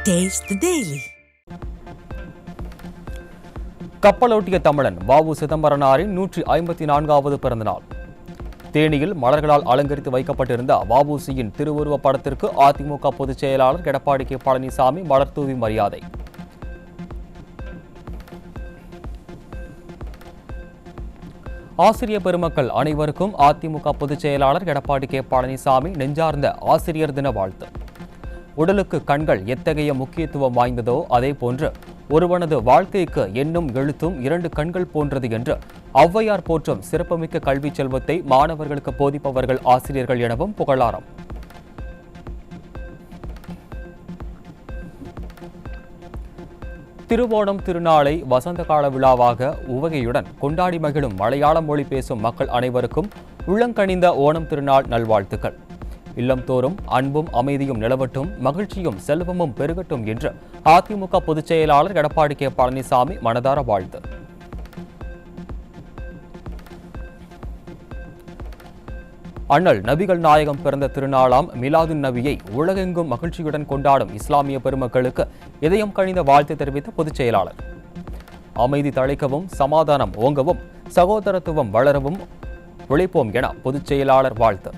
Taste the Daily. கப்பலோட்டிய தமிழன் வ.உ. சிதம்பரனாரின் 154வது பிறந்தநாள். தேனியில் மலர்களால் அலங்கரித்து வைக்கப்பட்டிருந்த வ.உ.சியின் திருவுருவ படத்திற்கு அதிமுக பொதுச் செயலாளர் எடப்பாடி கே. பழனிசாமி மலர்தூவி மரியாதை. ஆசிரிய பெருமக்கள் அனைவருக்கும் அதிமுக பொதுச் செயலாளர் எடப்பாடி கே. பழனிசாமி நெஞ்சார்ந்த ஆசிரியர் தின வாழ்த்து. உடலுக்கு கண்கள் எத்தகைய முக்கியத்துவம் வாய்ந்ததோ அதே போன்று ஒருவனது வாழ்க்கைக்கு எண்ணும் எழுத்தும் 2 கண்கள் போன்றது என்று ஔவையார் போற்றும் சிறப்புமிக்க கல்வி செல்வத்தை மாணவர்களுக்கு போதிப்பவர்கள் ஆசிரியர்கள் எனவும் புகழாரம். திருவோணம் திருநாளை வசந்த கால விழாவாக உவகையுடன் கொண்டாடி மகிழும் மலையாள மொழி பேசும் மக்கள் அனைவருக்கும் உள்ளங்கனிந்த ஓணம் திருநாள் நல்வாழ்த்துக்கள். இல்லம்தோறும் அன்பும் அமைதியும் நிலவட்டும், மகிழ்ச்சியும் செல்வமும் பெருகட்டும் என்று அதிமுக பொதுச் செயலாளர் எடப்பாடி கே. பழனிசாமி மனதார வாழ்த்து. அண்ணல் நபிகள் நாயகம் பிறந்த திருநாளாம் மிலாதுன் நபியை உலகெங்கும் மகிழ்ச்சியுடன் கொண்டாடும் இஸ்லாமிய பெருமக்களுக்கு இதயம் கனிந்த வாழ்த்து தெரிவித்த பொதுச் செயலாளர், அமைதி தழைக்கவும், சமாதானம் ஓங்கவும், சகோதரத்துவம் வளரவும் உழைப்போம் என பொதுச் செயலாளர் வாழ்த்து.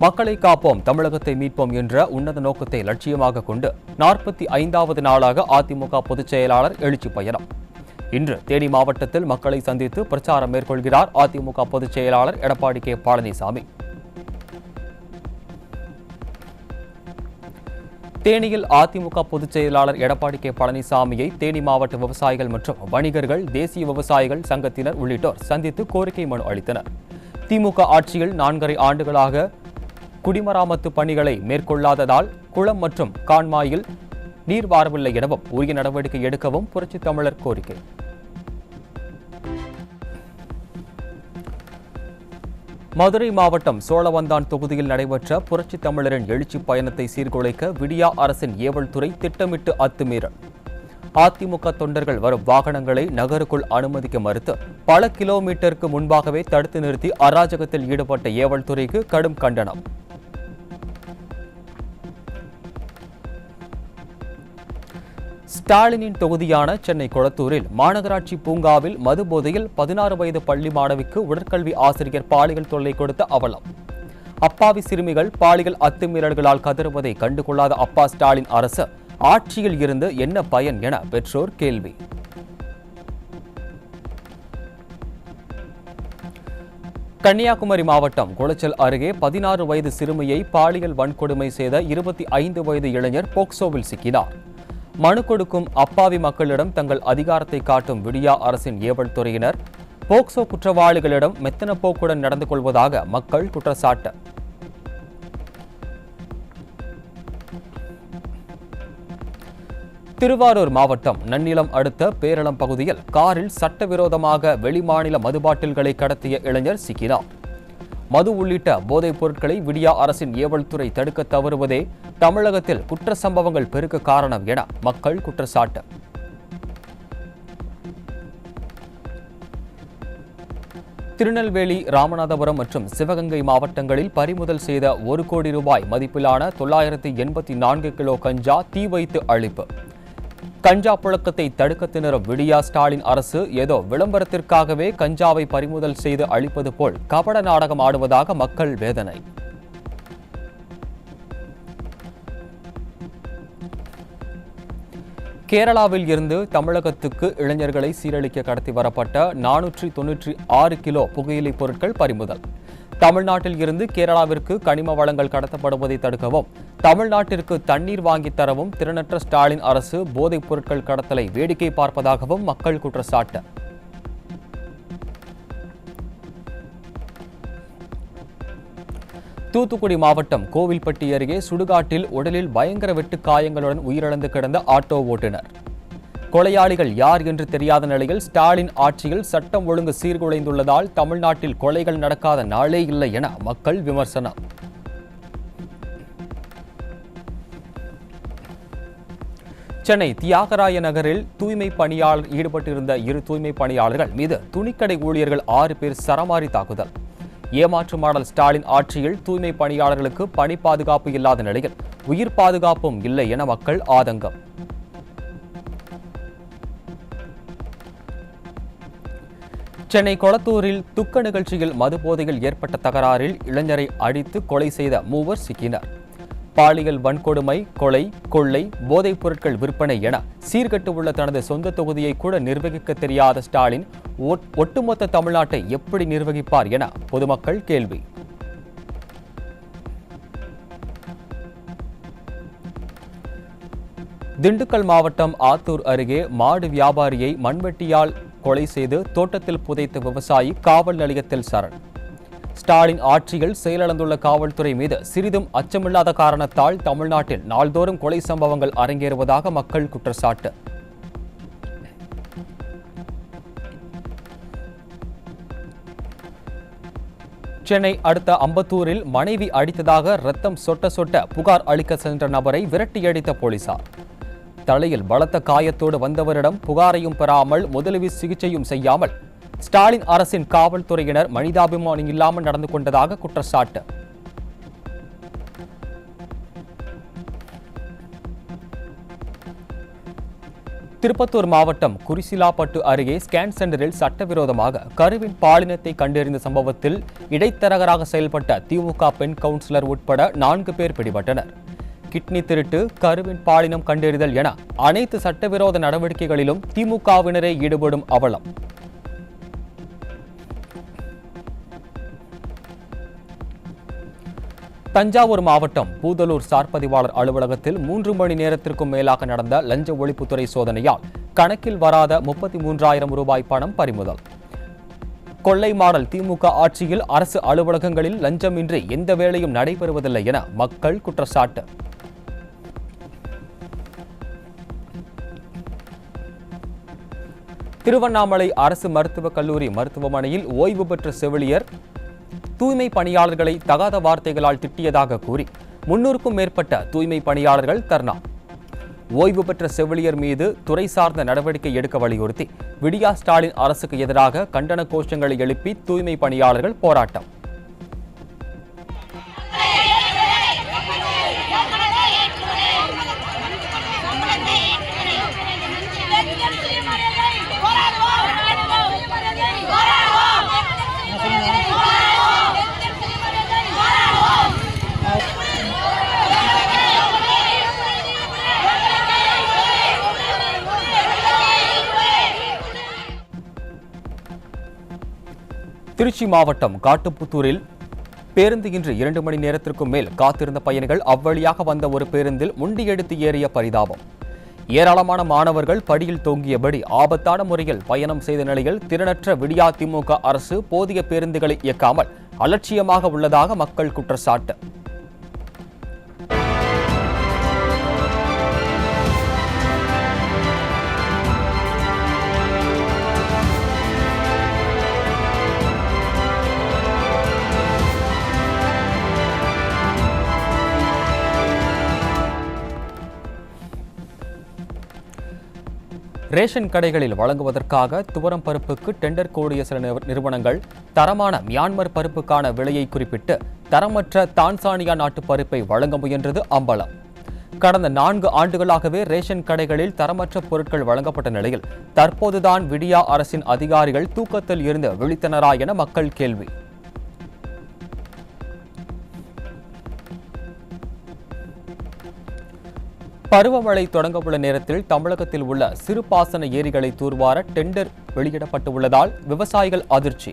மக்களை காப்போம், தமிழகத்தை மீட்போம் என்ற உன்னத நோக்கத்தை லட்சியமாக கொண்டு 45வது நாளாக அதிமுக பொதுச் செயலாளர் எழுச்சி பயணம். இன்று தேனி மாவட்டத்தில் மக்களை சந்தித்து பிரச்சாரம் மேற்கொள்கிறார் அதிமுக பொதுச் செயலாளர் எடப்பாடி கே. பழனிசாமி. தேனியில் அதிமுக பொதுச் செயலாளர் எடப்பாடி கே. பழனிசாமியை தேனி மாவட்ட விவசாயிகள் மற்றும் வணிகர்கள், தேசிய விவசாயிகள் சங்கத்தினர் உள்ளிட்டோர் சந்தித்து கோரிக்கை மனு அளித்தனர். திமுக ஆட்சியில் 4.5 ஆண்டுகளாக குடிமராமத்து பணிகளை மேற்கொள்ளாததால் குளம் மற்றும் கான்மாயில் நீர் வாரவில்லை எனவும் உரிய நடவடிக்கை எடுக்கவும் புரட்சித் தமிழர் கோரிக்கை. மதுரை மாவட்டம் சோழவந்தான் தொகுதியில் நடைபெற்ற புரட்சித் தமிழரின் எழுச்சி பயணத்தை சீர்குலைக்க விடியா அரசின் ஏவல் துறை திட்டமிட்டு அத்துமீறல். அதிமுக தொண்டர்கள் வரும் வாகனங்களை நகருக்குள் அனுமதிக்க மறுத்து பல கிலோமீட்டருக்கு முன்பாகவே தடுத்து நிறுத்தி அராஜகத்தில் ஈடுபட்ட ஏவல் துறைக்கு கடும் கண்டனம். ஸ்டாலினின் தொகுதியான சென்னை கொளத்தூரில் மாநகராட்சி பூங்காவில் மது போதையில் 16 வயது பள்ளி மாணவிக்கு உடற்கல்வி ஆசிரியர் பாலியல் தொல்லை கொடுத்த அவலம். அப்பாவி சிறுமிகள் பாலியல் அத்துமீறல்களால் கதறுவதை கண்டுகொள்ளாத அப்பா ஸ்டாலின் அரசு ஆட்சியில் இருந்து என்ன பயன் என பெற்றோர் கேள்வி. கன்னியாகுமரி மாவட்டம் குளச்சல் அருகே 16 வயது சிறுமியை பாலியல் வன்கொடுமை செய்த 25 வயது இளைஞர் போக்சோவில் சிக்கினார். மனு கொடுக்கும் அப்பாவி மக்களிடம் தங்கள் அதிகாரத்தை காட்டும் விடியா அரசின் ஏவல் துறையினர் போக்சோ குற்றவாளிகளிடம் மெத்தன போக்குடன் நடந்து கொள்வதாக மக்கள் குற்றச்சாட்டு. திருவாரூர் மாவட்டம் நன்னிலம் அடுத்த பேரளம் பகுதியில் காரில் சட்டவிரோதமாக வெளிமாநில மதுபாட்டில்களை கடத்திய இளைஞர் சிக்கினார். மது உள்ளிட்ட போதைப் பொருட்களை விடியா அரசின் ஏவல் துறை தடுக்க தவறுவதே தமிழகத்தில் குற்ற சம்பவங்கள் பெருக்க காரணம் என மக்கள் குற்றச்சாட்டு. திருநெல்வேலி, ராமநாதபுரம் மற்றும் சிவகங்கை மாவட்டங்களில் பறிமுதல் செய்த 1 கோடி ரூபாய் மதிப்பிலான 984 கிலோ கஞ்சா தீ வைத்து அழிப்பு. கஞ்சா புழக்கத்தை தடுக்க திணறும் விடியா ஸ்டாலின் அரசு ஏதோ விளம்பரத்திற்காகவே கஞ்சாவை பறிமுதல் செய்து அழிப்பது போல் கபட நாடகம் ஆடுவதாக மக்கள் வேதனை. கேரளாவில் இருந்து தமிழகத்துக்கு இளைஞர்களை சீரழிக்க கடத்தி வரப்பட்ட 496 கிலோ புகையிலை பொருட்கள் பறிமுதல். தமிழ்நாட்டில் இருந்து கேரளாவிற்கு கனிம வளங்கள் கடத்தப்படுவதை தடுக்கவும், தமிழ்நாட்டிற்கு தண்ணீர் வாங்கித் தரவும் திறனற்ற ஸ்டாலின் அரசு போதைப் பொருட்கள் கடத்தலை வேடிக்கை பார்ப்பதாகவும் மக்கள் குற்றச்சாட்டு. தூத்துக்குடி மாவட்டம் கோவில்பட்டி அருகே சுடுகாட்டில் உடலில் பயங்கர வெட்டு காயங்களுடன் உயிரிழந்து கிடந்த ஆட்டோ ஓட்டுநர். கொலையாளிகள் யார் என்று தெரியாத நிலையில் ஸ்டாலின் ஆட்சியில் சட்டம் ஒழுங்கு சீர்குலைந்துள்ளதால் தமிழ்நாட்டில் கொலைகள் நடக்காத நாளே இல்லை என மக்கள் விமர்சனம். சென்னை தியாகராய நகரில் தூய்மை பணியாளர் ஈடுபட்டிருந்த 2 தூய்மை பணியாளர்கள் மீது துணிக்கடை ஊழியர்கள் 6 பேர் சரமாரி தாக்குதல். ஏமாற்று மாடல் ஸ்டாலின் ஆட்சியில் தூய்மை பணியாளர்களுக்கு பணி பாதுகாப்பு இல்லாத நிலையில் உயிர் பாதுகாப்பும் இல்லை என மக்கள் ஆதங்கம். சென்னை கொளத்தூரில் துக்க நிகழ்ச்சியில் மது போதையில் ஏற்பட்ட தகராறில் இளைஞரை அடித்து கொலை செய்த மூவர் சிக்கினர். பாலியல் வன்கொடுமை, கொலை, கொள்ளை, போதைப் பொருட்கள் விற்பனை என சீர்கெட்டுள்ள தனது சொந்த தொகுதியை கூட நிர்வகிக்க தெரியாத ஸ்டாலின் ஒட்டுமொத்த தமிழ்நாட்டை எப்படி நிர்வகிப்பார் என பொதுமக்கள் கேள்வி. திண்டுக்கல் மாவட்டம் ஆத்தூர் அருகே மாடு வியாபாரியை மண்வெட்டியால் கொலை செய்து தோட்டத்தில் புதைத்த விவசாயி காவல் நிலையத்தில் சரண். ஸ்டாலின் ஆட்சியில் செயலிழந்துள்ள காவல்துறை மீது சிறிதும் அச்சமில்லாத காரணத்தால் தமிழ்நாட்டில் நாள்தோறும் கொலை சம்பவங்கள் அரங்கேறுவதாக மக்கள் குற்றச்சாட்டு. சென்னை அடுத்த அம்பத்தூரில் மனைவி அடித்ததாக ரத்தம் சொட்ட சொட்ட புகார் அளிக்க சென்ற நபரை விரட்டியடித்த போலீசார். தலையில் பலத்த காயத்தோடு வந்தவரிடம் புகாரையும் பெறாமல் முதலுதவி சிகிச்சையும் செய்யாமல் ஸ்டாலின் அரசின் காவல்துறையினர் மனிதாபிமானம் இல்லாமல் நடந்து கொண்டதாக குற்றச்சாட்டு. திருப்பத்தூர் மாவட்டம் குறிசிலாப்பட்டு அருகே ஸ்கேன் சென்டரில் சட்டவிரோதமாக கருவின் பாலினத்தை கண்டறிந்த சம்பவத்தில் இடைத்தரகராக செயல்பட்ட திமுக பெண் கவுன்சிலர் உட்பட 4 பேர் பிடிபட்டனர். கிட்னி திருட்டு, கருவின் பாலினம் கண்டறிதல் என அனைத்து சட்டவிரோத நடவடிக்கைகளிலும் திமுகவினரே ஈடுபடும் அவலம். தஞ்சாவூர் மாவட்டம் பூதலூர் சார் பதிவாளர் அலுவலகத்தில் 3 மணி நேரத்திற்கும் மேலாக நடந்த லஞ்ச ஒழிப்புத்துறை சோதனையால் கணக்கில் வராத 33,000 ரூபாய் பணம் பறிமுதல். கொள்ளை மாடல் திமுக ஆட்சியில் அரசு அலுவலகங்களில் லஞ்சமின்றி எந்த வேலையும் நடைபெறுவதில்லை என மக்கள் குற்றச்சாட்டு. திருவண்ணாமலை அரசு மருத்துவக் கல்லூரி மருத்துவமனையில் ஓய்வு பெற்ற செவிலியர் தூய்மை பணியாளர்களை தகாத வார்த்தைகளால் திட்டியதாக கூறி 300க்கும் மேற்பட்ட தூய்மை பணியாளர்கள் தர்ணா. ஓய்வு பெற்ற செவிலியர் மீது துறை சார்ந்த நடவடிக்கை எடுக்க வலியுறுத்தி விடியா ஸ்டாலின் அரசுக்கு எதிராக கண்டன கோஷங்களை எழுப்பி தூய்மை பணியாளர்கள் போராட்டம். திருச்சி மாவட்டம் காட்டுப்புத்தூரில் பேருந்து இன்று 2 மணி நேரத்திற்கும் மேல் காத்திருந்த பயணிகள் அவ்வழியாக வந்த ஒரு பேருந்தில் முண்டியெடுத்து ஏறிய பரிதாபம். ஏராளமான மாணவர்கள் படியில் தொங்கியபடி ஆபத்தான முறையில் பயணம் செய்த நிலையில் திறனற்ற விடியா திமுக அரசு போதிய பேருந்துகளை இயக்காமல் அலட்சியமாக உள்ளதாக மக்கள் குற்றச்சாட்டு. ரேஷன் கடைகளில் வழங்குவதற்காக துவரம் பருப்புக்கு டெண்டர் கோரிய சில நிறுவனங்கள் தரமான மியான்மர் பருப்புக்கான விலையை குறிப்பிட்டு தரமற்ற தான்சானியா நாட்டு பருப்பை வழங்க முயன்றது அம்பலம். கடந்த 4 ஆண்டுகளாகவே ரேஷன் கடைகளில் தரமற்ற பொருட்கள் வழங்கப்பட்ட நிலையில் தற்போதுதான் விடியா அரசின் அதிகாரிகள் தூக்கத்தில் இருந்து விழித்தனரா என மக்கள் கேள்வி. பருவமழை தொடங்கவுள்ள நேரத்தில் தமிழகத்தில் உள்ள சிறுபாசன ஏரிகளை தூர்வார டெண்டர் வெளியிடப்பட்டுள்ளதால் விவசாயிகள் அதிர்ச்சி.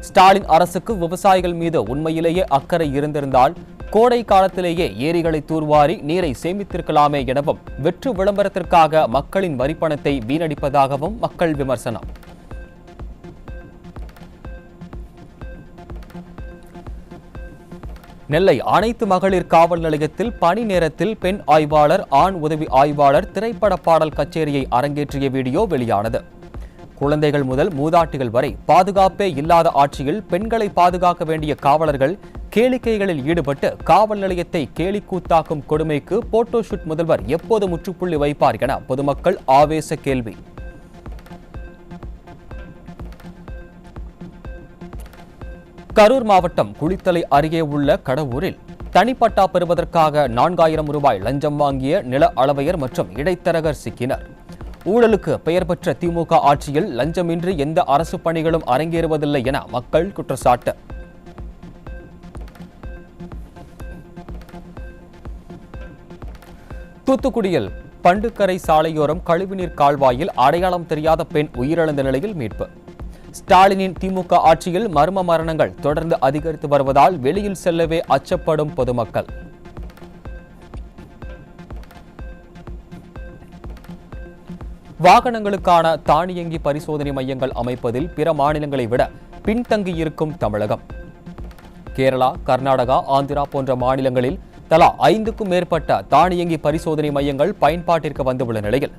ஸ்டாலின் அரசுக்கு விவசாயிகள் மீது உண்மையிலேயே அக்கறை இருந்திருந்தால் கோடை காலத்திலேயே ஏரிகளை தூர்வாரி நீரை சேமித்திருக்கலாமே எனவும் வெற்று விளம்பரத்திற்காக மக்களின் வரிப்பணத்தை வீணடிப்பதாகவும் மக்கள் விமர்சனம். நெல்லை அனைத்து மகளிர் காவல் நிலையத்தில் பணி நேரத்தில் பெண் ஆய்வாளர், ஆண் உதவி ஆய்வாளர் திரைப்பட பாடல் கச்சேரியை அரங்கேற்றிய வீடியோ வெளியானது. குழந்தைகள் முதல் மூதாட்டிகள் வரை பாதுகாப்பே இல்லாத ஆட்சியில் பெண்களை பாதுகாக்க வேண்டிய காவலர்கள் கேளிக்கைகளில் ஈடுபட்டு காவல் நிலையத்தை கேலிக்கூத்தாக்கும் கொடுமைக்கு போட்டோஷூட் முதல்வர் எப்போது முற்றுப்புள்ளி வைப்பார் என பொதுமக்கள் ஆவேச கேள்வி. கரூர் மாவட்டம் குளித்தலை அருகே உள்ள கடவூரில் தனிப்பட்டா பெறுவதற்காக 4000 ரூபாய் லஞ்சம் வாங்கிய நில அளவையர் மற்றும் இடைத்தரகர் சிக்கினர். ஊழலுக்கு பெயர் பெற்ற திமுக ஆட்சியில் லஞ்சமின்றி எந்த அரசு பணிகளும் அரங்கேறுவதில்லை என மக்கள் குற்றச்சாட்டு. தூத்துக்குடியில் பண்டுக்கரை சாலையோரம் கழிவுநீர் கால்வாயில் அடையாளம் தெரியாத பெண் உயிரிழந்த நிலையில் மீட்பு. ஸ்டாலினின் திமுக ஆட்சியில் மர்ம மரணங்கள் தொடர்ந்து அதிகரித்து வருவதால் வெளியில் செல்லவே அச்சப்படும் பொதுமக்கள். வாகனங்களுக்கான தானியங்கி பரிசோதனை மையங்கள் அமைப்பதில் பிற மாநிலங்களை விட பின்தங்கியிருக்கும் தமிழகம். கேரளா, கர்நாடகா, ஆந்திரா போன்ற மாநிலங்களில் தலா 5க்கும் மேற்பட்ட தானியங்கி பரிசோதனை மையங்கள் பயன்பாட்டிற்கு வந்துள்ள நிலையில்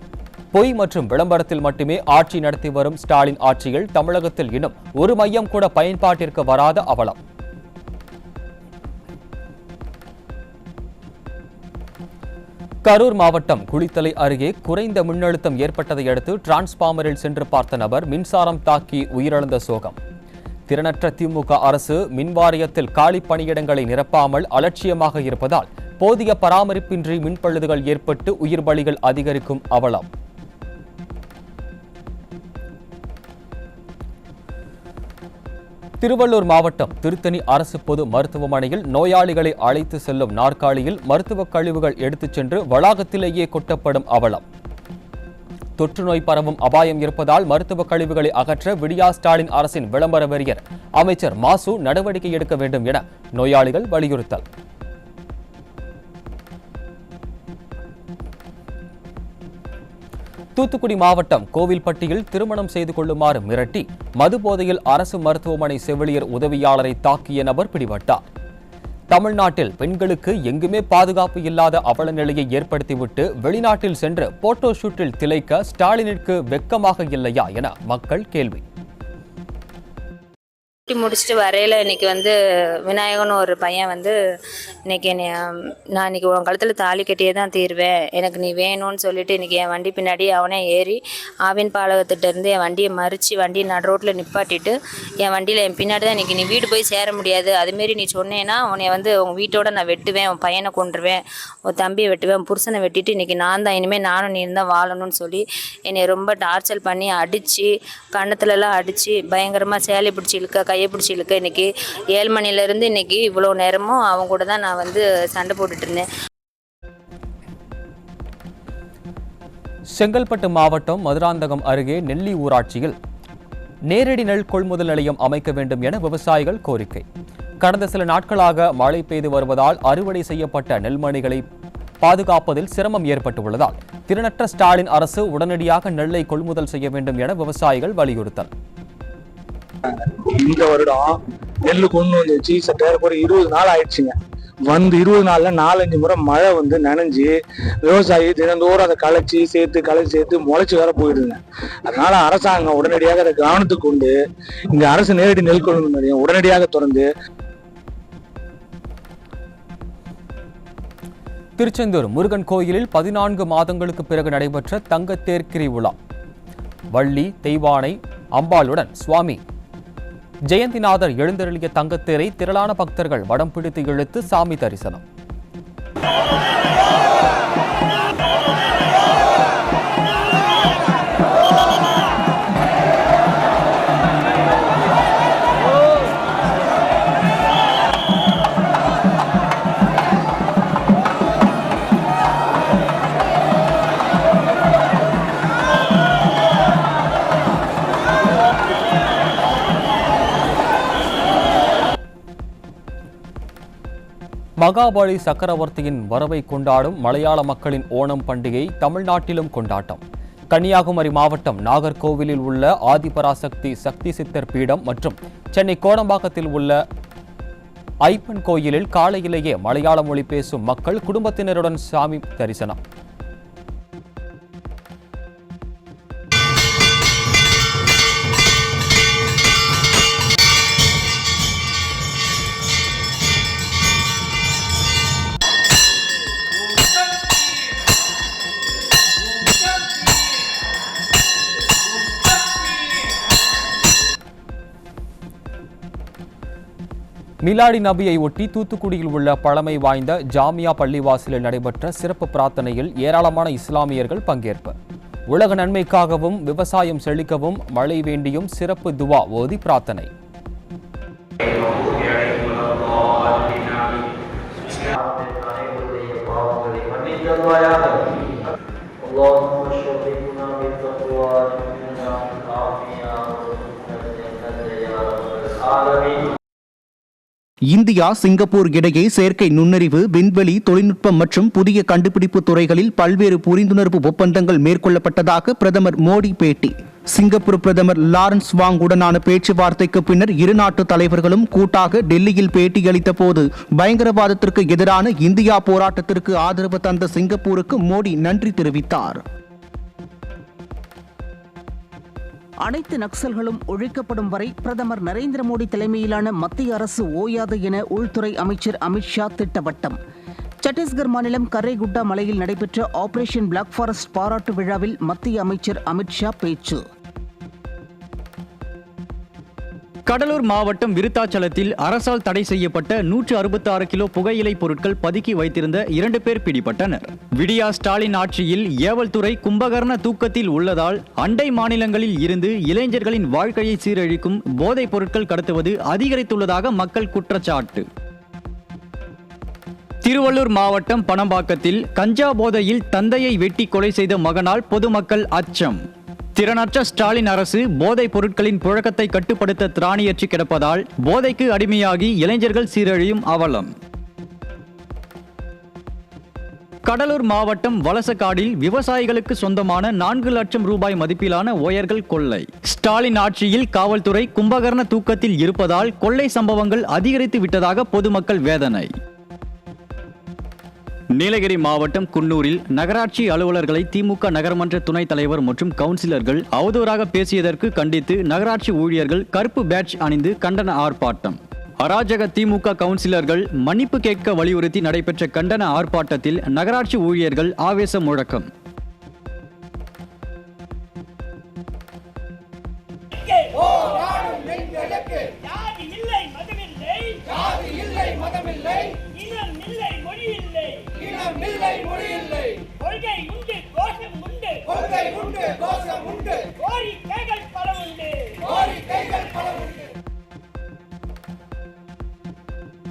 பொய் மற்றும் விளம்பரத்தில் மட்டுமே ஆட்சி நடத்தி வரும் ஸ்டாலின் ஆட்சியில் தமிழகத்தில் இன்னும் ஒரு மையம் கூட பயன்பாட்டிற்கு வராத அவலம். கரூர் மாவட்டம் குளித்தலை அருகே குறைந்த மின்னழுத்தம் ஏற்பட்டதை அடுத்து டிரான்ஸ்பார்மரில் சென்று பார்த்த நபர் மின்சாரம் தாக்கி உயிரிழந்த சோகம். திறனற்ற திமுக அரசு மின்வாரியத்தில் காலி பணியிடங்களை நிரப்பாமல் அலட்சியமாக இருப்பதால் போதிய பராமரிப்பின்றி மின்பழுதுகள் ஏற்பட்டு உயிர் பலிகள் அதிகரிக்கும் அவலம். திருவள்ளூர் மாவட்டம் திருத்தணி அரசு பொது மருத்துவமனையில் நோயாளிகளை அழைத்து செல்லும் நாற்காலியில் மருத்துவ கழிவுகள் எடுத்துச் சென்று வளாகத்திலேயே கொட்டப்படும் அவலம். தொற்றுநோய் பரவும் அபாயம் இருப்பதால் மருத்துவ கழிவுகளை அகற்ற விடியா ஸ்டாலின் அரசின் விளம்பர வெறியர் அமைச்சர் மாசு நடவடிக்கை எடுக்க வேண்டும் என நோயாளிகள் வலியுறுத்தல். தூத்துக்குடி மாவட்டம் கோவில்பட்டியில் திருமணம் செய்து கொள்ளுமாறு மிரட்டி மது போதையில் அரசு மருத்துவமனை செவிலியர் உதவியாளரை தாக்கிய நபர் பிடிபட்டார். தமிழ்நாட்டில் பெண்களுக்கு எங்குமே பாதுகாப்பு இல்லாத அவல நிலையை ஏற்படுத்திவிட்டு வெளிநாட்டில் சென்று போட்டோ ஷூட்டில் திளைக்க ஸ்டாலினிற்கு வெட்கமாக இல்லையா என மக்கள் கேள்வி. முடிச்சுட்டு வரையில இன்னைக்கு விநாயகன் ஒரு பையன் இன்னைக்கு நான் இன்னைக்கு உன் கழுத்தில் தாலி கட்டியே தான் தீர்வேன், எனக்கு நீ வேணும்னு சொல்லிட்டு இன்னைக்கு என் வண்டி பின்னாடி அவனே ஏறி ஆவின் பாலகத்திட்ட இருந்து என் வண்டியை மறித்து வண்டியை நடு ரோட்டில் நிப்பாட்டிட்டு என் வண்டியில் என் பின்னாடி தான் இன்னைக்கு நீ வீடு போய் சேர முடியாது, அதுமாரி நீ சொன்னேன்னா உன்னை உங்கள் வீட்டோட நான் வெட்டுவேன், உன் பையனை கொண்டுருவேன், உன் தம்பியை வெட்டுவேன், உன் புருஷனை வெட்டிட்டு இன்னைக்கு நான் தான் இனிமேல் நானும் நீ இருந்தால் வாழணும்னு சொல்லி என்னை ரொம்ப டார்ச்சர் பண்ணி அடித்து கன்னத்துலலாம் அடித்து பயங்கரமாக சேலை பிடிச்சி இழுக்க கையை பிடிச்சி இழுக்க இன்னைக்கு 7 மணிலேருந்து இன்னைக்கு இவ்வளோ நேரமும் அவங்க கூட தான் நான் சண்டை போட்டுட்டு இருந்தேன். செங்கல்பட்டு மாவட்டம் மதுராந்தகம் அருகே நெல்லி ஊராட்சியில் நேரடி நெல் கொள்முதல் நிலையம் அமைக்க வேண்டும் என விவசாயிகள் கோரிக்கை. கடந்த சில நாட்களாக மழை பெய்து வருவதால் அறுவடை செய்யப்பட்ட நெல்மணிகளை பாதுகாப்பதில் சிரமம் ஏற்பட்டுள்ளதால் திறனற்ற ஸ்டாலின் அரசு உடனடியாக நெல்லை கொள்முதல் செய்ய வேண்டும் என விவசாயிகள் வலியுறுத்தல். இந்த வருடம் நெல்லு கொண்டு வந்துச்சு ஒரு 20 நாள் ஆயிடுச்சுங்க. 20 நாள்ல 4-5 முறை மழை நனைஞ்சு விவசாயி தினந்தோறும் அதை களைச்சி சேர்த்து முளைச்சு வேற போயிடுதுங்க. அதனால அரசாங்கம் உடனடியாக அதை கவனத்துக்கு கொண்டு இங்க அரசு நேரடி நெல் கொள்முதல் நிலையம் உடனடியாக திறந்து. திருச்செந்தூர் முருகன் கோயிலில் 14 மாதங்களுக்கு பிறகு நடைபெற்ற தங்கத்தேர் கிரிவுலா. வள்ளி, தெய்வானை, அம்பாளுடன் சுவாமி ஜெயந்திநாதர் எழுந்தருளிய தங்கத்தேரை திரளான பக்தர்கள் வடம் பிடித்து இழுத்து சாமி தரிசனம். மகாபலி சக்கரவர்த்தியின் வரவை கொண்டாடும் மலையாள மக்களின் ஓணம் பண்டிகை தமிழ்நாட்டிலும் கொண்டாட்டம். கன்னியாகுமரி மாவட்டம் நாகர்கோவிலில் உள்ள ஆதிபராசக்தி சக்தி சித்தர் பீடம் மற்றும் சென்னை கோடம்பாக்கத்தில் உள்ள ஐப்பன் கோயிலில் காலையிலேயே மலையாள மொழி பேசும் மக்கள் குடும்பத்தினருடன் சாமி தரிசனம். மிலாடி நபியை ஒட்டி தூத்துக்குடியில் உள்ள பழமை வாய்ந்த ஜாமியா பள்ளிவாசலில் நடைபெற்ற சிறப்பு பிரார்த்தனையில் ஏராளமான இஸ்லாமியர்கள் பங்கேற்பர். உலக நன்மைக்காகவும் விவசாயம் செழிக்கவும் மழை வேண்டியும் சிறப்பு துவா ஓதி பிரார்த்தனை. இந்தியா சிங்கப்பூர் இடையே செயற்கை நுண்ணறிவு, விண்வெளி தொழில்நுட்பம் மற்றும் புதிய கண்டுபிடிப்பு துறைகளில் பல்வேறு புரிந்துணர்வு ஒப்பந்தங்கள் மேற்கொள்ளப்பட்டதாக பிரதமர் மோடி பேட்டி. சிங்கப்பூர் பிரதமர் லாரன்ஸ் வாங் உடனான பேச்சுவார்த்தைக்கு பின்னர் இரு நாட்டு தலைவர்களும் கூட்டாக டெல்லியில் பேட்டியளித்த போது பயங்கரவாதத்திற்கு எதிரான இந்தியா போராட்டத்திற்கு ஆதரவு தந்த சிங்கப்பூருக்கு மோடி நன்றி தெரிவித்தார். அனைத்து நக்சல்களும் ஒழிக்கப்படும் வரை பிரதமர் நரேந்திர மோடி தலைமையிலான மத்திய அரசு ஓயாது என உள்துறை அமைச்சர் அமித்ஷா திட்டவட்டம். சத்தீஸ்கர் மாநிலம் கரேகுட்டா மலையில் நடைபெற்ற ஆபரேஷன் பிளாக் ஃபாரஸ்ட் பாராட்டு விழாவில் மத்திய அமைச்சர் அமித்ஷா பேச்சு. கடலூர் மாவட்டம் விருத்தாச்சலத்தில் அரசால் தடை செய்யப்பட்ட 166 கிலோ புகையிலை பொருட்கள் பதுக்கி வைத்திருந்த 2 பேர் பிடிபட்டனர். விடியா ஸ்டாலின் ஆட்சியில் ஏவல் துறை கும்பகர்ண தூக்கத்தில் உள்ளதால் அண்டை மாநிலங்களில் இருந்து இளைஞர்களின் வாழ்க்கையை சீரழிக்கும் போதைப் பொருட்கள் கடத்துவது அதிகரித்துள்ளதாக மக்கள் குற்றச்சாட்டு. திருவள்ளூர் மாவட்டம் பனம்பாக்கத்தில் கஞ்சா போதையில் தந்தையை வெட்டி கொலை செய்த மகனால் பொதுமக்கள் அச்சம். திறனற்ற ஸ்டாலின் அரசு போதைப் பொருட்களின் புழக்கத்தை கட்டுப்படுத்த திராணியற்று கிடப்பதால் போதைக்கு அடிமையாகி இளைஞர்கள் சீரழியும் அவலம். கடலூர் மாவட்டம் வலசக்காடில் விவசாயிகளுக்கு சொந்தமான 4 லட்சம் ரூபாய் மதிப்பிலான ஒயர்கள் கொள்ளை. ஸ்டாலின் ஆட்சியில் காவல்துறை கும்பகர்ண தூக்கத்தில் இருப்பதால் கொள்ளை சம்பவங்கள் அதிகரித்து விட்டதாக பொதுமக்கள் வேதனை. நீலகிரி மாவட்டம் குன்னூரில் நகராட்சி அலுவலர்களை திமுக நகரமன்ற துணைத் தலைவர் மற்றும் கவுன்சிலர்கள் அவதூறாக பேசியதற்கு கண்டித்து நகராட்சி ஊழியர்கள் கருப்பு பேட்ஜ் அணிந்து கண்டன ஆர்ப்பாட்டம். அராஜக திமுக கவுன்சிலர்கள் மன்னிப்பு கேட்க வலியுறுத்தி நடைபெற்ற கண்டன ஆர்ப்பாட்டத்தில் நகராட்சி ஊழியர்கள் ஆவேச முழக்கம்.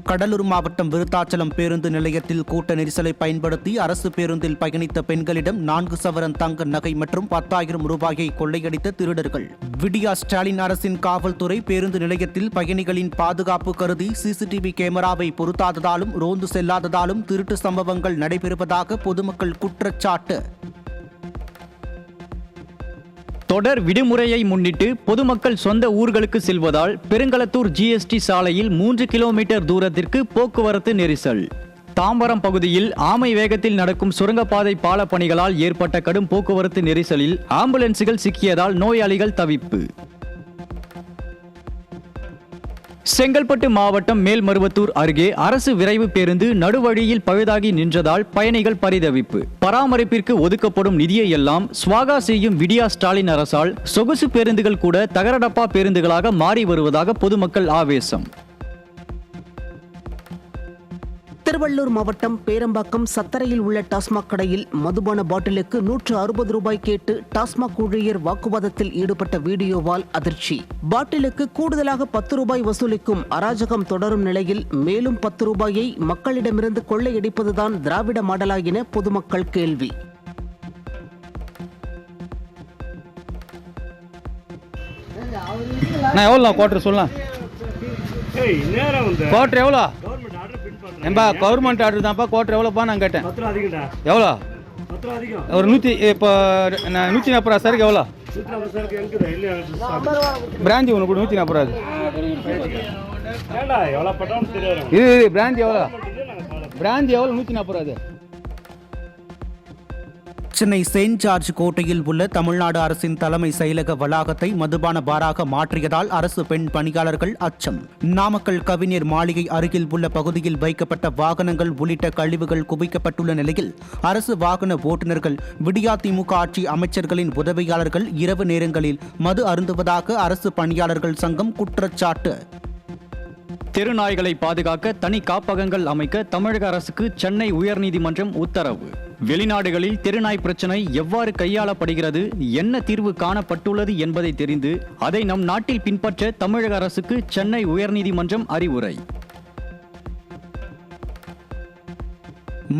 கடலூர் மாவட்டம் விருத்தாச்சலம் பேருந்து நிலையத்தில் கூட்ட நெரிசலை பயன்படுத்தி அரசு பேருந்தில் பயணித்த பெண்களிடம் 4 சவரன் தங்க நகை மற்றும் 10,000 ரூபாயை கொள்ளையடித்த திருடர்கள். விடியா ஸ்டாலின் அரசின் காவல்துறை பேருந்து நிலையத்தில் பயணிகளின் பாதுகாப்பு கருதி சிசிடிவி கேமராவை பொருத்தாததாலும் ரோந்து செல்லாததாலும் திருட்டு சம்பவங்கள் நடைபெறுவதாக பொதுமக்கள் குற்றச்சாட்டு. தொடர் விடுமுறையை முன்னிட்டு பொதுமக்கள் சொந்த ஊர்களுக்கு செல்வதால் பெருங்களத்தூர் ஜிஎஸ்டி சாலையில் 3 கிலோமீட்டர் தூரத்திற்கு போக்குவரத்து நெரிசல். தாம்பரம் பகுதியில் ஆமை வேகத்தில் நடக்கும் சுரங்கப்பாதை பால பணிகளால் ஏற்பட்ட கடும் போக்குவரத்து நெரிசலில் ஆம்புலன்ஸுகள் சிக்கியதால் நோயாளிகள் தவிப்பு. செங்கல்பட்டு மாவட்டம் மேல்மருவத்தூர் அருகே அரசு விரைவு பேருந்து நடுவழியில் பழுதாகி நின்றதால் பயணிகள் பரிதவிப்பு. பராமரிப்பிற்கு ஒதுக்கப்படும் நிதியை எல்லாம் ஸ்வாகா செய்யும் விடியா ஸ்டாலின் அரசால் சொகுசு பேருந்துகள் கூட தகரடப்பா பேருந்துகளாக மாறி வருவதாக பொதுமக்கள் ஆவேசம். திருவள்ளூர் மாவட்டம் பேரம்பாக்கம் சத்தரையில் உள்ள டாஸ்மாக் கடையில் மதுபான பாட்டிலுக்கு 160 ரூபாய் கேட்டு டாஸ்மாக் ஊழியர் வாக்குவாதத்தில் ஈடுபட்ட வீடியோவால் அதிர்ச்சி. பாட்டிலுக்கு கூடுதலாக 10 ரூபாய் வசூலிக்கும் அராஜகம் தொடரும் நிலையில் மேலும் 10 ரூபாயை மக்களிடமிருந்து கொள்ளையடிப்பதுதான் திராவிட மாடலா என பொதுமக்கள் கேள்வி. ஏன்பா கவர்மெண்ட் ஆர்டர் தான்ப்பா, கோட்டர் எவ்வளோப்பா நான் கேட்டேன். எவ்வளோ? ஒரு 100 இப்போ 140 சருக்கு எவ்வளோ? பிராந்தி ஒன்று கூட 140. இது பிராந்தி எவ்வளோ? பிராந்தி எவ்வளோ? 140. சென்னை செயின்ட் ஜார்ஜ் கோட்டையில் உள்ள தமிழ்நாடு அரசின் தலைமை செயலக வளாகத்தை மதுபான பாராக மாற்றியதால் அரசு பெண் பணியாளர்கள் அச்சம். நாமக்கல் கவிஞர் மாளிகை அருகில் உள்ள பகுதியில் வைக்கப்பட்ட வாகனங்கள் உள்ளிட்ட கழிவுகள் குவிக்கப்பட்டுள்ள நிலையில் அரசு வாகன ஓட்டுநர்கள், விடியா திமுக ஆட்சி அமைச்சர்களின் உதவியாளர்கள் இரவு நேரங்களில் மது அருந்துவதாக அரசு பணியாளர்கள் சங்கம் குற்றச்சாட்டு. தெருநாய்களை பாதுகாக்க தனி காப்பகங்கள் அமைக்க தமிழக அரசுக்கு சென்னை உயர்நீதிமன்றம் உத்தரவு. வெளிநாடுகளில் தெருநாய் பிரச்சனை எவ்வாறு கையாளப்படுகிறது, என்ன தீர்வு காணப்பட்டுள்ளது என்பதை தெரிந்து அதை நம் நாட்டில் பின்பற்ற தமிழக அரசுக்கு சென்னை உயர்நீதிமன்றம் அறிவுரை.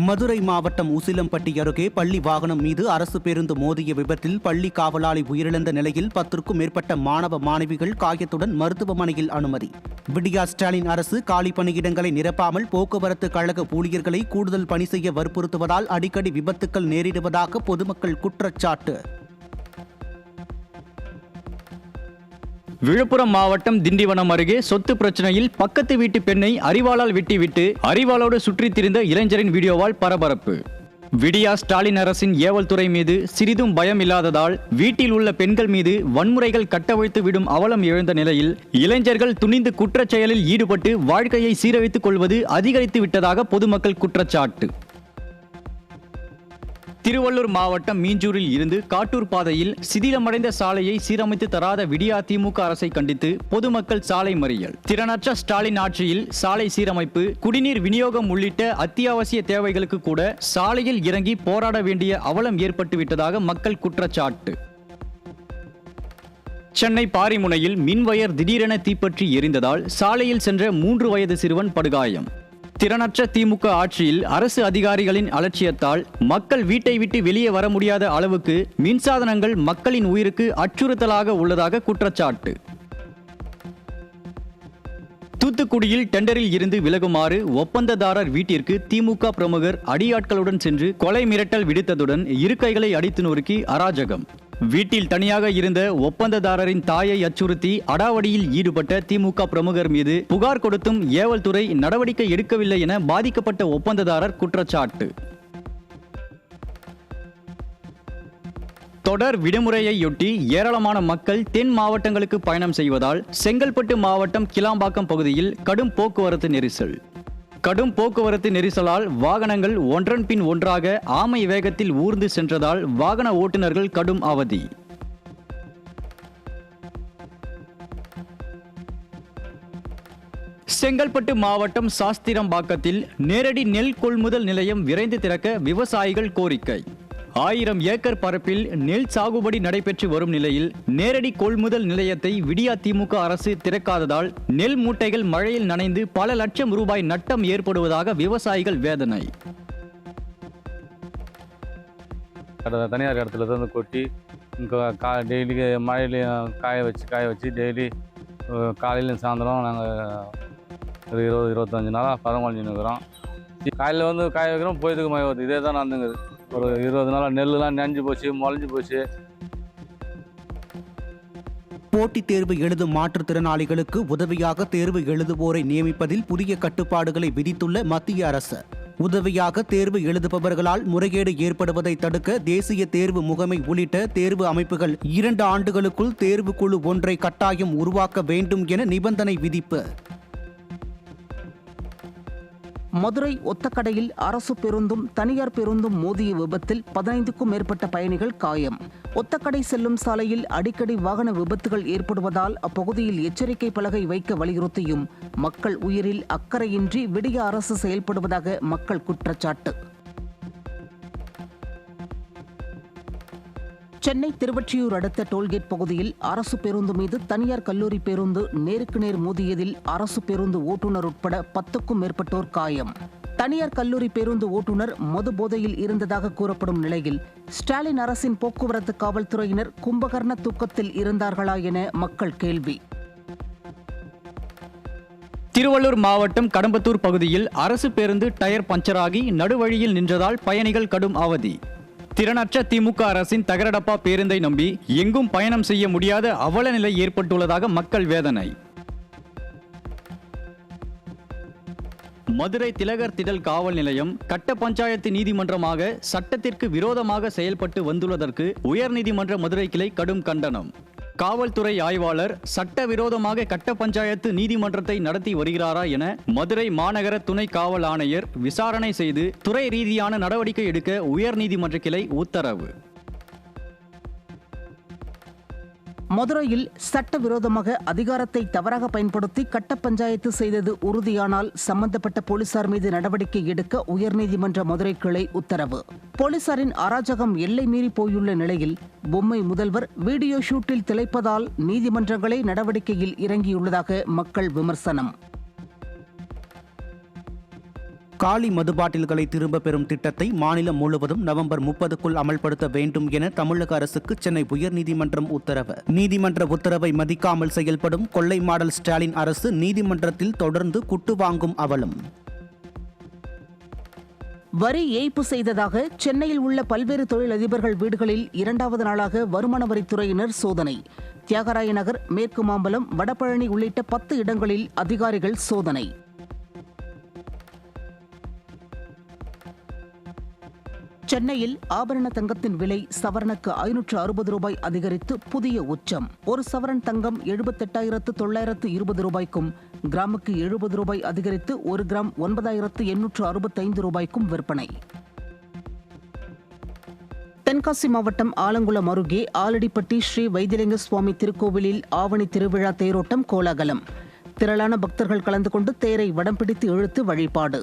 மதுரை மாவட்டம் உசிலம்பட்டி அருகே பள்ளி வாகனம் மீது அரசு பேருந்து மோதிய விபத்தில் பள்ளி காவலாளி உயிரிழந்த நிலையில் 10க்கும் மேற்பட்ட மாணவ மாணவிகள் காயத்துடன் மருத்துவமனையில் அனுமதி. விடியா ஸ்டாலின் அரசு காலி பணியிடங்களை நிரப்பாமல் போக்குவரத்து கழக ஊழியர்களை கூடுதல் பணி செய்ய வற்புறுத்துவதால் அடிக்கடி விபத்துக்கள் நேரிடுவதாக பொதுமக்கள் குற்றச்சாட்டு. விழுப்புரம் மாவட்டம் திண்டிவனம் அருகே சொத்து பிரச்சனையில் பக்கத்து வீட்டு பெண்ணை அரிவாளால் வெட்டிவிட்டு அரிவாளோடு சுற்றித் திரிந்த இளைஞரின் வீடியோவால் பரபரப்பு. விடியா ஸ்டாலின் அரசின் ஏவல் துறை மீது சிறிதும் பயம் இல்லாததால் வீட்டில் உள்ள பெண்கள் மீது வன்முறைகள் கட்டவிழ்த்து விடும் அவலம் எழுந்த நிலையில் இளைஞர்கள் துணிந்து குற்றச் செயலில் ஈடுபட்டு வாழ்க்கையை சீரழித்துக் கொள்வது அதிகரித்து விட்டதாக பொதுமக்கள் குற்றச்சாட்டு. திருவள்ளூர் மாவட்டம் மீஞ்சூரில் இருந்து காட்டூர் பாதையில் சிதிலமடைந்த சாலையை சீரமைத்து தராத விடியா திமுக அரசை கண்டித்து பொதுமக்கள் சாலை மறியல். திறனற்ற ஸ்டாலின் ஆட்சியில் சாலை சீரமைப்பு, குடிநீர் விநியோகம் உள்ளிட்ட அத்தியாவசிய தேவைகளுக்கு கூட சாலையில் இறங்கி போராட வேண்டிய அவலம் ஏற்பட்டுவிட்டதாக மக்கள் குற்றச்சாட்டு. சென்னை பாரிமுனையில் மின்வயர் திடீரென தீப்பற்றி எரிந்ததால் சாலையில் சென்ற 3 வயது சிறுவன் படுகாயம். திறனற்ற திமுக ஆட்சியில் அரசு அதிகாரிகளின் அலட்சியத்தால் மக்கள் வீட்டை விட்டு வெளியே வர முடியாத அளவுக்கு மின்சாதனங்கள் மக்களின் உயிருக்கு அச்சுறுத்தலாக உள்ளதாக குற்றச்சாட்டு. தூத்துக்குடியில் டெண்டரில் இருந்து விலகுமாறு ஒப்பந்ததாரர் வீட்டிற்கு திமுக பிரமுகர் அடியாட்களுடன் சென்று கொலை மிரட்டல் விடுத்ததுடன் இருக்கைகளை அடித்து நொறுக்கி அராஜகம். வீட்டில் தனியாக இருந்த ஒப்பந்ததாரரின் தாயை அச்சுறுத்தி அடாவடியில் ஈடுபட்ட திமுக பிரமுகர் மீது புகார் கொடுத்தும் ஏவல் துறை நடவடிக்கை எடுக்கவில்லை என பாதிக்கப்பட்ட ஒப்பந்ததாரர் குற்றச்சாட்டு. தொடர் விடுமுறையையொட்டி ஏராளமான மக்கள் தென் மாவட்டங்களுக்கு பயணம் செய்வதால் செங்கல்பட்டு மாவட்டம் கிளாம்பாக்கம் பகுதியில் கடும் போக்குவரத்து நெரிசல். கடும் போக்குவரத்து நெரிசலால் வாகனங்கள் ஒன்றன் பின் ஒன்றாக ஆமை வேகத்தில் ஊர்ந்து சென்றதால் வாகன ஓட்டுநர்கள் கடும் அவதி. செங்கல்பட்டு மாவட்டம் சாஸ்திரம்பாக்கத்தில் நேரடி நெல் கொள்முதல் நிலையம் விரைந்து திறக்க விவசாயிகள் கோரிக்கை. 1000 ஏக்கர் பரப்பில் நெல் சாகுபடி நடைபெற்று வரும் நிலையில் நேரடி கொள்முதல் நிலையத்தை விடியா திமுக அரசு திறக்காததால் நெல் மூட்டைகள் மழையில் நனைந்து பல லட்சம் ரூபாய் நட்டம் ஏற்படுவதாக விவசாயிகள் வேதனை. தனியார் இடத்துல இருந்து கொட்டி டெய்லி மழையிலையும் காய வச்சு டெய்லி காலையிலும் சாயந்தரம் நாங்கள் 20-25 நாளாக பதம் பண்ணின்னுக்கிறோம். காலையில் வந்து காய வைக்கிறோம், போயதுக்கு மழை வருது. இதே தான் நடந்துங்குது. ஒரு 20 நாளாக நெல்லுலாம் நனைஞ்சு போச்சு, முளைஞ்சு போச்சு. போட்டித் தேர்வு எழுதும் மாற்றுத்திறனாளிகளுக்கு உதவியாக தேர்வு எழுதுவோரை நியமிப்பதில் புதிய கட்டுப்பாடுகளை விதித்துள்ள மத்திய அரசு. உதவியாக தேர்வு எழுதுபவர்களால் முறைகேடு ஏற்படுவதை தடுக்க தேசிய தேர்வு முகமை உள்ளிட்ட தேர்வு அமைப்புகள் 2 ஆண்டுகளுக்குள் தேர்வு குழு ஒன்றை கட்டாயம் உருவாக்க வேண்டும் என நிபந்தனை விதிப்பு. மதுரை ஒத்தக்கடையில் அரசு பேருந்தும் தனியார் பேருந்தும் மோதிய விபத்தில் 15க்கும் மேற்பட்ட பயணிகள் காயம். ஒத்தக்கடை செல்லும் சாலையில் அடிக்கடி வாகன விபத்துகள் ஏற்படுவதால் அப்பகுதியில் எச்சரிக்கை பலகை வைக்க வலியுறுத்தியும் மக்கள் உயிரில் அக்கறையின்றி விடியா அரசு செயல்படுவதாக மக்கள் குற்றச்சாட்டு. சென்னை திருவொற்றியூர் அடுத்த டோல்கேட் பகுதியில் அரசு பேருந்து மீது தனியார் கல்லூரி பேருந்து நேருக்கு நேர் மோதியதில் அரசு பேருந்து ஓட்டுநர் உட்பட 10க்கும் மேற்பட்டோர் காயம். தனியார் கல்லூரி பேருந்து ஓட்டுநர் மது போதையில் இருந்ததாக கூறப்படும் நிலையில் ஸ்டாலின் அரசின் போக்குவரத்து காவல்துறையினர் கும்பகர்ண தூக்கத்தில் இருந்தார்களா என மக்கள் கேள்வி. திருவள்ளூர் மாவட்டம் கடம்பத்தூர் பகுதியில் அரசு பேருந்து டயர் பஞ்சராகி நடுவழியில் நின்றதால் பயணிகள் கடும் அவதி. திறனற்ற திமுக அரசின் தகரடப்பா பேருந்தை நம்பி எங்கும் பயணம் செய்ய முடியாத அவல நிலை ஏற்பட்டுள்ளதாக மக்கள் வேதனை. மதுரை திலகர் திடல் காவல் நிலையம் கட்ட பஞ்சாயத்து நீதிமன்றமாக சட்டத்திற்கு விரோதமாக செயல்பட்டு வந்துள்ளதற்கு உயர்நீதிமன்ற மதுரை கிளை கடும் கண்டனம். காவல்துறை ஆய்வாளர் சட்டவிரோதமாக கட்ட பஞ்சாயத்து நீதிமன்றத்தை நடத்தி வருகிறாரா என மதுரை மாநகர துணை காவல் ஆணையர் விசாரணை செய்து துறை ரீதியான நடவடிக்கை எடுக்க உயர்நீதிமன்ற கிளை உத்தரவு. மதுரையில் சட்டவிரோதமாக அதிகாரத்தை தவறாக பயன்படுத்தி கட்ட பஞ்சாயத்து செய்தது உறுதியானால் சம்பந்தப்பட்ட போலீசார் மீது நடவடிக்கை எடுக்க உயர்நீதிமன்ற மதுரை கிளை உத்தரவு. போலீசாரின் அராஜகம் எல்லை மீறி போயுள்ள நிலையில் பொம்மை முதல்வர் வீடியோ ஷூட்டில் திளைப்பதால் நீதிமன்றங்களே நடவடிக்கையில் இறங்கியுள்ளதாக மக்கள் விமர்சனம். காலி மதுபாட்டில்களை திரும்ப பெறும் திட்டத்தை மாநிலம் முழுவதும் நவம்பர் 30க்குள் அமல்படுத்த வேண்டும் என தமிழக அரசுக்கு சென்னை உயர்நீதிமன்றம் உத்தரவு. நீதிமன்ற உத்தரவை மதிக்காமல் செயல்படும் கொள்ளை மாடல் ஸ்டாலின் அரசு நீதிமன்றத்தில் தொடர்ந்து குட்டு வாங்கும் அவலம். வரி ஏய்ப்பு செய்ததாக சென்னையில் உள்ள பல்வேறு தொழிலதிபர்கள் வீடுகளில் 2வது நாளாக வருமான வரித்துறையினர் சோதனை. தியாகராய நகர், மேற்கு மாம்பலம், வடபழனி உள்ளிட்ட 10 இடங்களில் அதிகாரிகள் சோதனை. சென்னையில் ஆபரண தங்கத்தின் விலை சவரனுக்கு 560 ரூபாய் அதிகரித்து புதிய உச்சம். ஒரு சவரன் தங்கம் 78,920 ரூபாய்க்கும், கிராமுக்கு 70 ரூபாய் அதிகரித்து 1 கிராம் 9,865 ரூபாய்க்கும் விற்பனை. தென்காசி மாவட்டம் ஆலங்குளம் அருகே ஆலடிப்பட்டி ஸ்ரீ வைத்தியலிங்க சுவாமி திருக்கோவிலில் ஆவணி திருவிழா தேரோட்டம் கோலாகலம். திரளான பக்தர்கள் கலந்து கொண்டு தேரை வடம் பிடித்து இழுத்து வழிபாடு.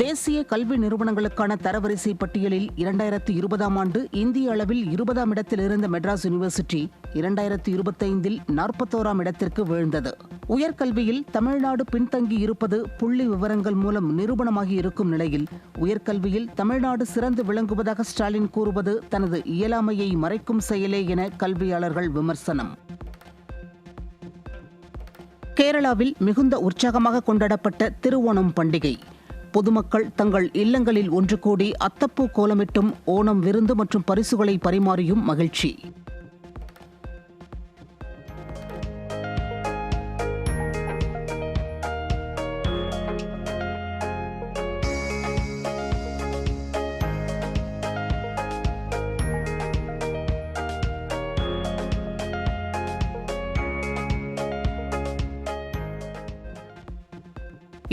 தேசிய கல்வி நிறுவனங்களுக்கான தரவரிசை பட்டியலில் 2020ஆம் ஆண்டு இந்திய அளவில் 20ஆம் இடத்தில் இருந்த மெட்ராஸ் யூனிவர்சிட்டி 2025இல் 41ஆம் இடத்திற்கு வீழ்ந்தது. உயர்கல்வியில் தமிழ்நாடு பின்தங்கி இருப்பது புள்ளி விவரங்கள் மூலம் நிரூபணமாகி இருக்கும் நிலையில் உயர்கல்வியில் தமிழ்நாடு சிறந்து விளங்குவதாக ஸ்டாலின் கூறுவது தனது இயலாமையை மறைக்கும் செயலே என கல்வியாளர்கள் விமர்சனம். கேரளாவில் மிகுந்த உற்சாகமாக கொண்டாடப்பட்ட திருவோணம் பண்டிகை. பொதுமக்கள் தங்கள் இல்லங்களில் ஒன்று கூடி அத்தப்பூ கோலமிட்டும் ஓணம் விருந்து மற்றும் பரிசுகளை பரிமாறியும் மகிழ்ச்சி.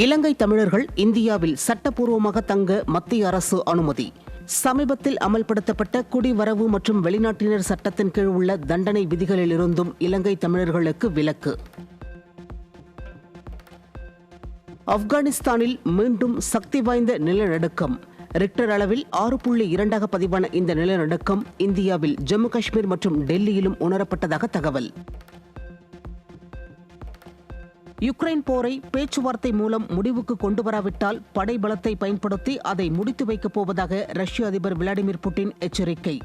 இலங்கை தமிழர்கள் இந்தியாவில் சட்டப்பூர்வமாக தங்க மத்திய அரசு அனுமதி. சமீபத்தில் அமல்படுத்தப்பட்ட குடிவரவு மற்றும் வெளிநாட்டினர் சட்டத்தின் கீழ் உள்ள தண்டனை விதிகளிலிருந்தும் இலங்கை தமிழர்களுக்கு விலக்கு. ஆப்கானிஸ்தானில் மீண்டும் சக்தி வாய்ந்த நிலநடுக்கம். ரிக்டர் அளவில் 6.2 பதிவான இந்த நிலநடுக்கம் இந்தியாவில் ஜம்மு காஷ்மீர் மற்றும் டெல்லியிலும் உணரப்பட்டதாக தகவல். யுக்ரைன் போரை பேச்சுவார்த்தை மூலம் முடிவுக்கு கொண்டு வராவிட்டால் படை பலத்தை பயன்படுத்தி அதை முடித்து வைக்கப் போவதாக ரஷ்ய அதிபர் விளாடிமிர் புட்டின் எச்சரிக்கை.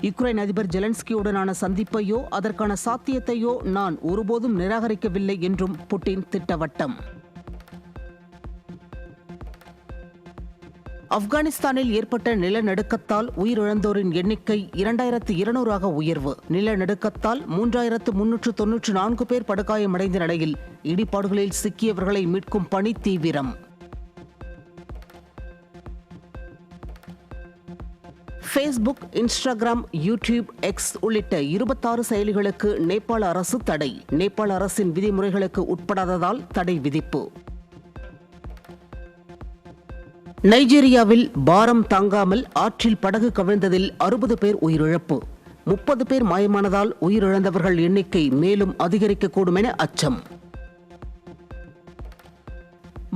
யுக்ரைன் அதிபர் ஜெலன்ஸ்கியுடனான சந்திப்பையோ அதற்கான சாத்தியத்தையோ நான் ஒருபோதும் நிராகரிக்கவில்லை என்றும் புட்டின் திட்டவட்டம். ஆப்கானிஸ்தானில் ஏற்பட்ட நிலநடுக்கத்தால் உயிரிழந்தோரின் எண்ணிக்கை 2200 உயர்வு. நிலநடுக்கத்தால் 3394 பேர் படுகாயமடைந்த நிலையில் இடிபாடுகளில் சிக்கியவர்களை மீட்கும் பணி தீவிரம். ஃபேஸ்புக், இன்ஸ்டாகிராம், யூடியூப், எக்ஸ் உள்ளிட்ட 26 செயலிகளுக்கு நேபாள அரசு தடை. நேபாள அரசின் விதிமுறைகளுக்கு உட்படாததால் தடை விதிப்பு. நைஜீரியாவில் பாரம் தாங்காமல் ஆற்றில் படகு கவிழ்ந்ததில் 60 பேர் உயிரிழப்பு. 30 பேர் மாயமானதால் உயிரிழந்தவர்கள் எண்ணிக்கை மேலும் அதிகரிக்கக்கூடும் என அச்சம்.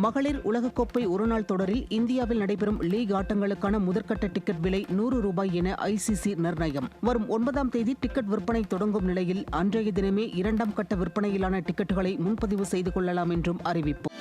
மகளிர் உலகக்கோப்பை ஒருநாள் தொடரில் இந்தியாவில் நடைபெறும் லீக் ஆட்டங்களுக்கான முதற்கட்ட டிக்கெட் விலை 100 ரூபாய் என ஐசிசி நிர்ணயம். வரும் 9ஆம் தேதி டிக்கெட் விற்பனை தொடங்கும் நிலையில் அன்றைய தினமே 2ஆம் கட்ட விற்பனையிலான டிக்கெட்டுகளை முன்பதிவு செய்து கொள்ளலாம் என்றும் அறிவிப்பு.